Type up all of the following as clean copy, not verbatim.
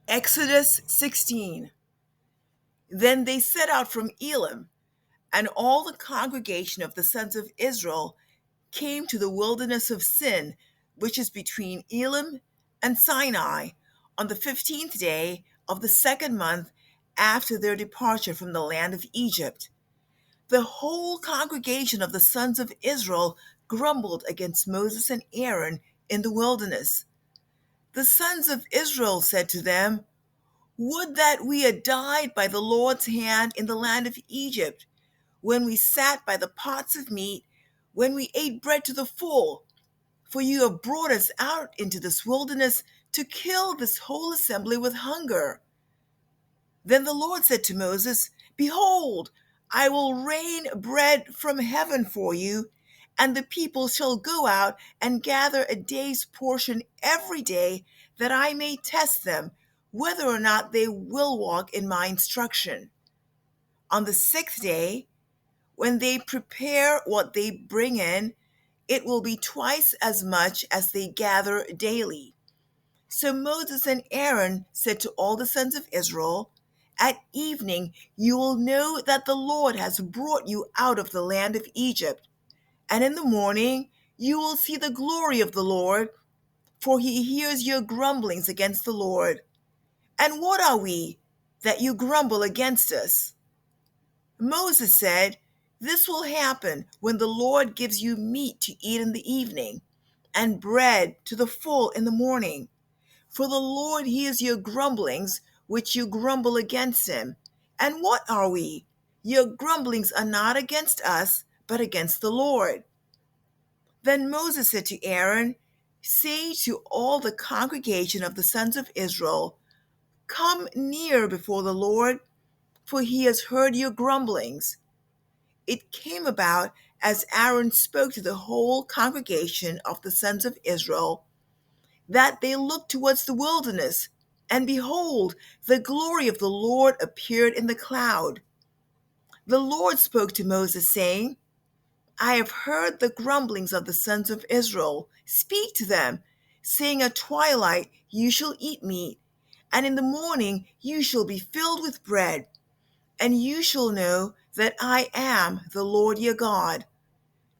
Exodus 16. Then they set out from Elim, and all the congregation of the sons of Israel came to the wilderness of Sin, which is between Elim and Sinai, on the 15th day of the second month after their departure from the land of Egypt. The whole congregation of the sons of Israel grumbled against Moses and Aaron in the wilderness. The sons of Israel said to them, "Would that we had died by the Lord's hand in the land of Egypt, when we sat by the pots of meat, when we ate bread to the full. For you have brought us out into this wilderness to kill this whole assembly with hunger." Then the Lord said to Moses, "Behold, I will rain bread from heaven for you, and the people shall go out and gather a day's portion every day, that I may test them whether or not they will walk in my instruction. On the sixth day, when they prepare what they bring in, it will be twice as much as they gather daily." So Moses and Aaron said to all the sons of Israel, "At evening you will know that the Lord has brought you out of the land of Egypt, and in the morning you will see the glory of the Lord, for he hears your grumblings against the Lord. And what are we, that you grumble against us?" Moses said, "This will happen when the Lord gives you meat to eat in the evening, and bread to the full in the morning. For the Lord hears your grumblings, which you grumble against him. And what are we? Your grumblings are not against us, but against the Lord." Then Moses said to Aaron, "Say to all the congregation of the sons of Israel, 'Come near before the Lord, for he has heard your grumblings.'" It came about, as Aaron spoke to the whole congregation of the sons of Israel, that they looked towards the wilderness, and behold, the glory of the Lord appeared in the cloud. The Lord spoke to Moses, saying, "I have heard the grumblings of the sons of Israel. Speak to them, saying, at twilight you shall eat meat, and in the morning you shall be filled with bread, and you shall know that I am the Lord your God."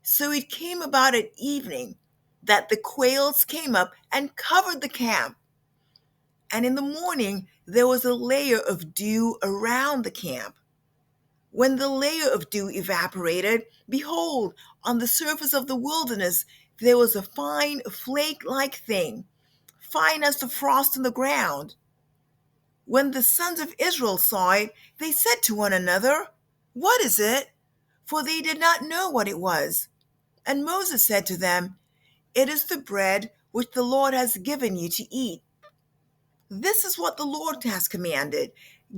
So it came about at evening that the quails came up and covered the camp, and in the morning there was a layer of dew around the camp. When the layer of dew evaporated, behold, on the surface of the wilderness there was a fine flake-like thing, fine as the frost on the ground. When the sons of Israel saw it, they said to one another, "What is it?" For they did not know what it was. And Moses said to them, "It is the bread which the Lord has given you to eat. This is what the Lord has commanded.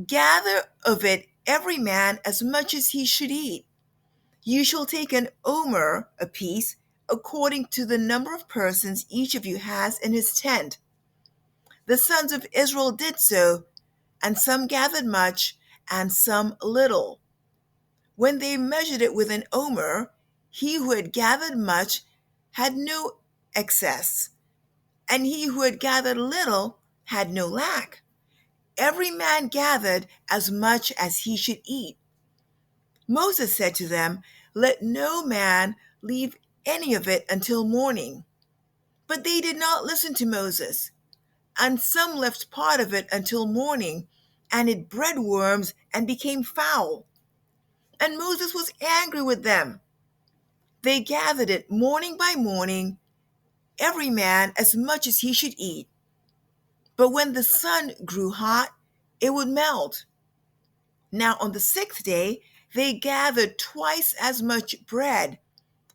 Gather of it every man as much as he should eat. You shall take an omer apiece, according to the number of persons each of you has in his tent." The sons of Israel did so, and some gathered much, and some little. When they measured it with an omer, he who had gathered much had no excess, and he who had gathered little had no lack. Every man gathered as much as he should eat. Moses said to them, "Let no man leave any of it until morning." But they did not listen to Moses, and some left part of it until morning, and it bred worms and became foul. And Moses was angry with them. They gathered it morning by morning, every man as much as he should eat. But when the sun grew hot, it would melt. Now on the sixth day, they gathered twice as much bread,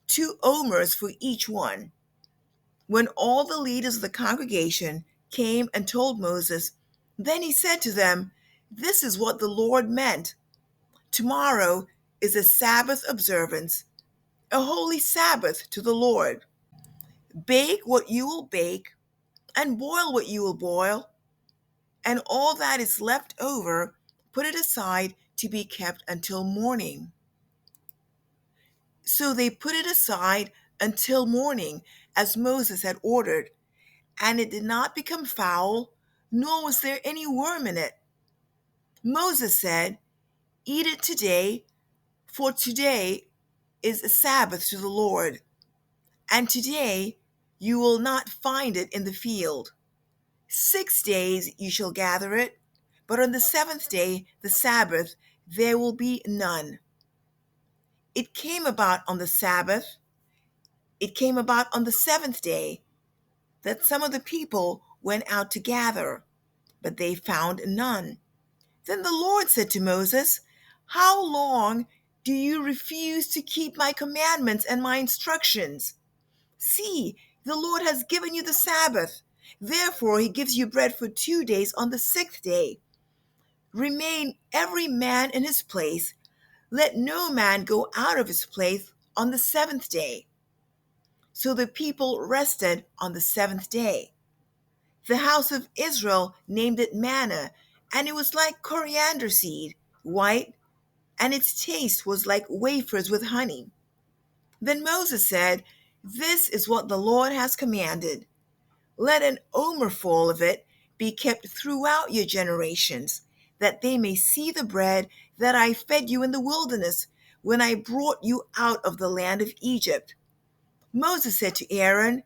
2 omers for each one. When all the leaders of the congregation came and told Moses, then he said to them, "This is what the Lord meant. Tomorrow is a Sabbath observance, a holy Sabbath to the Lord. Bake what you will bake, and boil what you will boil, and all that is left over, put it aside to be kept until morning." So they put it aside until morning, as Moses had ordered, and it did not become foul, nor was there any worm in it. Moses said, "Eat it today, for today is a Sabbath to the Lord, and today you will not find it in the field. 6 days you shall gather it, but on the seventh day, the Sabbath, there will be none." It came about on the Sabbath, it came about on the seventh day, that some of the people went out to gather, but they found none. Then the Lord said to Moses, "How long do you refuse to keep my commandments and my instructions? See, the Lord has given you the Sabbath. Therefore, he gives you bread for 2 days on the sixth day. Remain every man in his place. Let no man go out of his place on the seventh day." So the people rested on the seventh day. The house of Israel named it manna, and it was like coriander seed, white, and its taste was like wafers with honey. Then Moses said, "This is what the Lord has commanded. Let an omerful of it be kept throughout your generations, that they may see the bread that I fed you in the wilderness when I brought you out of the land of Egypt." Moses said to Aaron,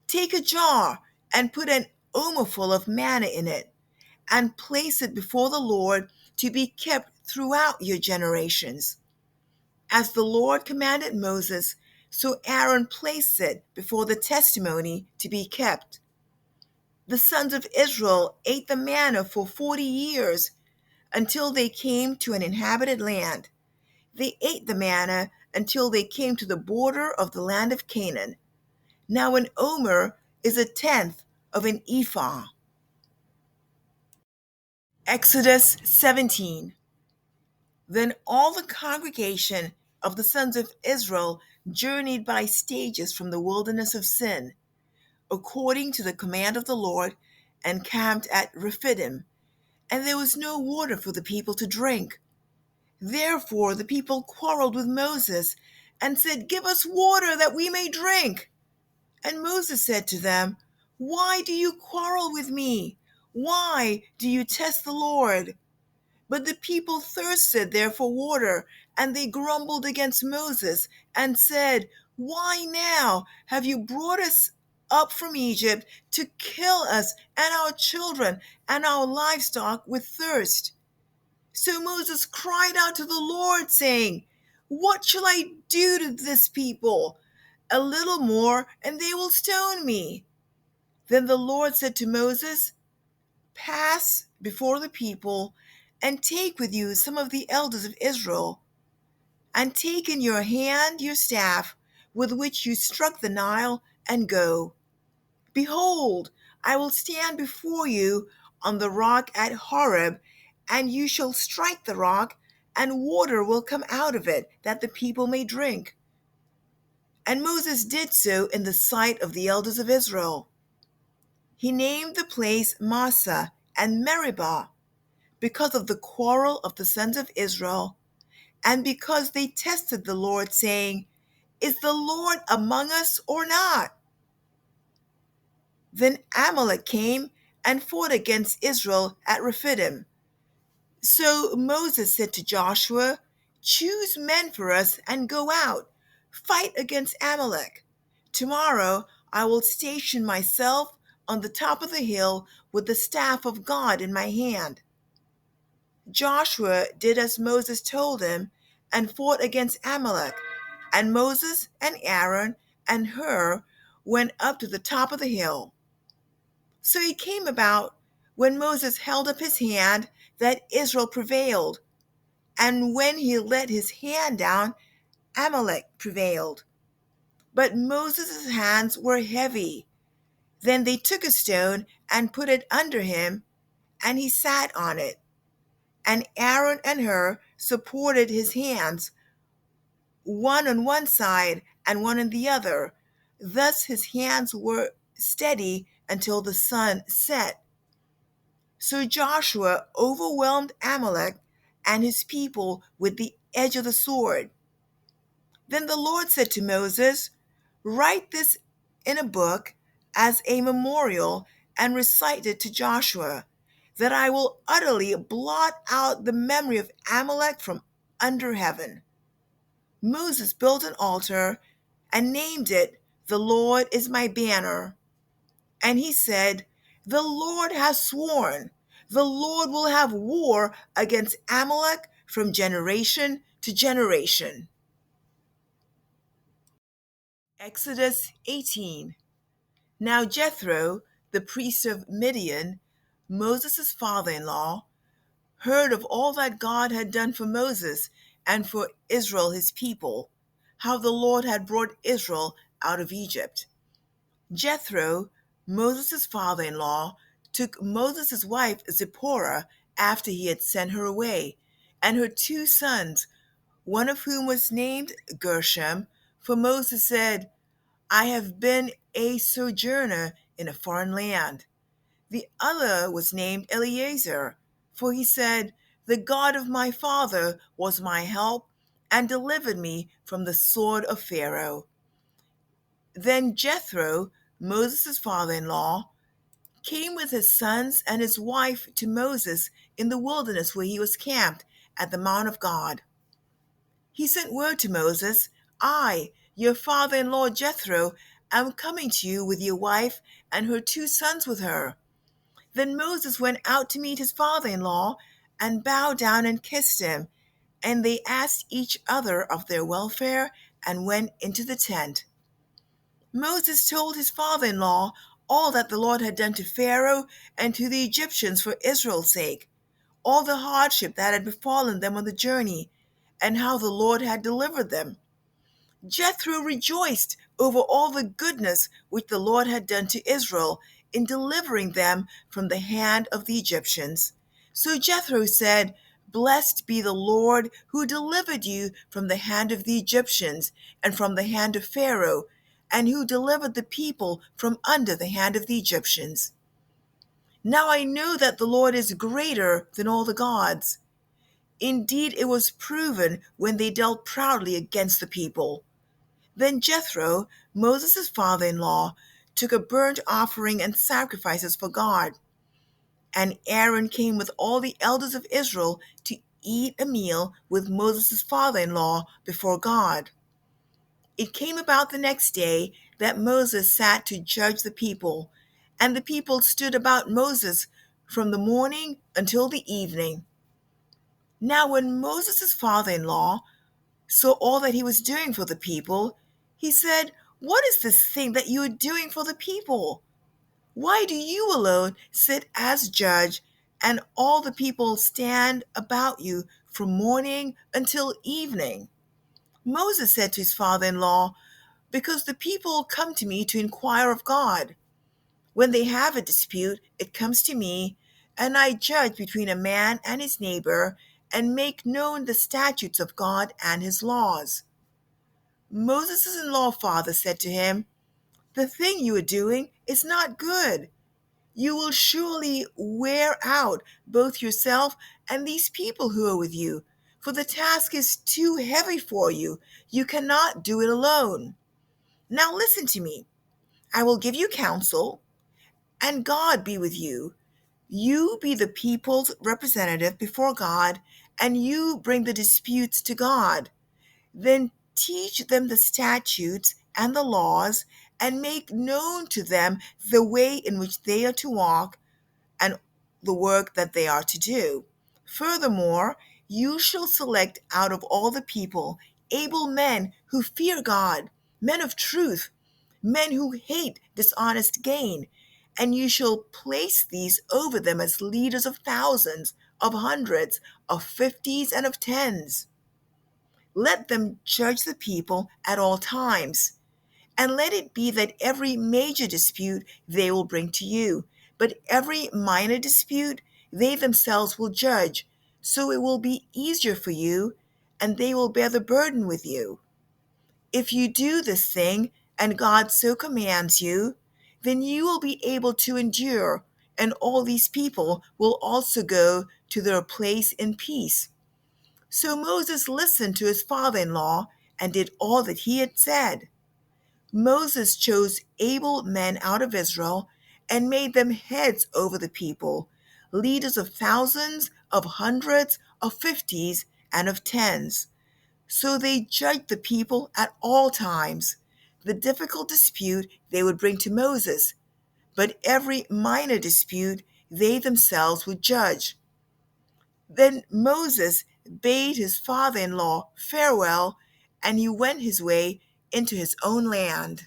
"Take a jar and put an omerful of manna in it, and place it before the Lord to be kept throughout your generations." As the Lord commanded Moses, so Aaron placed it before the testimony to be kept. The sons of Israel ate the manna for 40 years until they came to an inhabited land. They ate the manna until they came to the border of the land of Canaan. Now an omer is a tenth of an ephah. Exodus 17. Then all the congregation of the sons of Israel journeyed by stages from the wilderness of Sin, according to the command of the Lord, and camped at Rephidim. And there was no water for the people to drink. Therefore the people quarreled with Moses and said, "Give us water that we may drink." And Moses said to them, "Why do you quarrel with me? Why do you test the Lord?" But the people thirsted there for water, and they grumbled against Moses and said, "Why now have you brought us up from Egypt to kill us and our children and our livestock with thirst?" So Moses cried out to the Lord, saying, "What shall I do to this people? A little more, and they will stone me." Then the Lord said to Moses, "Pass before the people, and take with you some of the elders of Israel, and take in your hand your staff with which you struck the Nile, and go. Behold, I will stand before you on the rock at Horeb, and you shall strike the rock, and water will come out of it, that the people may drink." And Moses did so in the sight of the elders of Israel. He named the place Massah and Meribah, because of the quarrel of the sons of Israel, and because they tested the Lord, saying, "Is the Lord among us or not?" Then Amalek came and fought against Israel at Rephidim. So Moses said to Joshua, "Choose men for us and go out, fight against Amalek. Tomorrow I will station myself on the top of the hill with the staff of God in my hand." Joshua did as Moses told him and fought against Amalek, and Moses and Aaron and Hur went up to the top of the hill. So it came about, when Moses held up his hand, that Israel prevailed, and when he let his hand down, Amalek prevailed. But Moses' hands were heavy. Then they took a stone and put it under him, and he sat on it. And Aaron and Hur supported his hands, one on one side and one on the other. Thus his hands were steady until the sun set. So Joshua overwhelmed Amalek and his people with the edge of the sword. Then the Lord said to Moses, "Write this in a book as a memorial and recite it to Joshua, that I will utterly blot out the memory of Amalek from under heaven. Moses built an altar and named it, "The Lord is my banner." And he said, "The Lord has sworn, the Lord will have war against Amalek from generation to generation." Exodus 18. Now Jethro, the priest of Midian, Moses' father-in-law, heard of all that God had done for Moses and for Israel his people, how the Lord had brought Israel out of Egypt. Jethro, Moses' father-in-law, took Moses' wife Zipporah after he had sent her away, and her two sons, one of whom was named Gershom, for Moses said, "I have been a sojourner in a foreign land." The other was named Eleazar, for he said, "The God of my father was my help and delivered me from the sword of Pharaoh." Then Jethro, Moses' father-in-law, came with his sons and his wife to Moses in the wilderness where he was camped at the Mount of God. He sent word to Moses, "I, your father-in-law Jethro, am coming to you with your wife and her two sons with her." Then Moses went out to meet his father-in-law and bowed down and kissed him, and they asked each other of their welfare and went into the tent. Moses told his father-in-law all that the Lord had done to Pharaoh and to the Egyptians for Israel's sake, all the hardship that had befallen them on the journey, and how the Lord had delivered them. Jethro rejoiced over all the goodness which the Lord had done to Israel in delivering them from the hand of the Egyptians. So Jethro said, "Blessed be the Lord who delivered you from the hand of the Egyptians and from the hand of Pharaoh, and who delivered the people from under the hand of the Egyptians. Now I know that the Lord is greater than all the gods. Indeed, it was proven when they dealt proudly against the people." Then Jethro, Moses' father-in-law, took a burnt offering and sacrifices for God. And Aaron came with all the elders of Israel to eat a meal with Moses' father-in-law before God. It came about the next day that Moses sat to judge the people, and the people stood about Moses from the morning until the evening. Now when Moses' father-in-law saw all that he was doing for the people, he said, "What is this thing that you are doing for the people? Why do you alone sit as judge, and all the people stand about you from morning until evening?" Moses said to his father-in-law, "Because the people come to me to inquire of God. When they have a dispute, it comes to me, and I judge between a man and his neighbor, and make known the statutes of God and his laws." Moses' in-law father said to him, "The thing you are doing is not good. You will surely wear out both yourself and these people who are with you, for the task is too heavy for you. You cannot do it alone. Now listen to me. I will give you counsel, and God be with you. You be the people's representative before God, and you bring the disputes to God. Then teach them the statutes and the laws, and make known to them the way in which they are to walk and the work that they are to do. Furthermore, you shall select out of all the people able men who fear God, men of truth, men who hate dishonest gain, and you shall place these over them as leaders of thousands, of hundreds, of fifties, and of tens. Let them judge the people at all times. And let it be that every major dispute they will bring to you, but every minor dispute they themselves will judge. So it will be easier for you, and they will bear the burden with you. If you do this thing, and God so commands you, then you will be able to endure, and all these people will also go to their place in peace. So Moses listened to his father-in-law and did all that he had said. Moses chose able men out of Israel and made them heads over the people, leaders of thousands, of hundreds, of fifties, and of tens. So they judged the people at all times. The difficult dispute they would bring to Moses, but every minor dispute they themselves would judge. Then Moses bade his father in law farewell, and he went his way into his own land.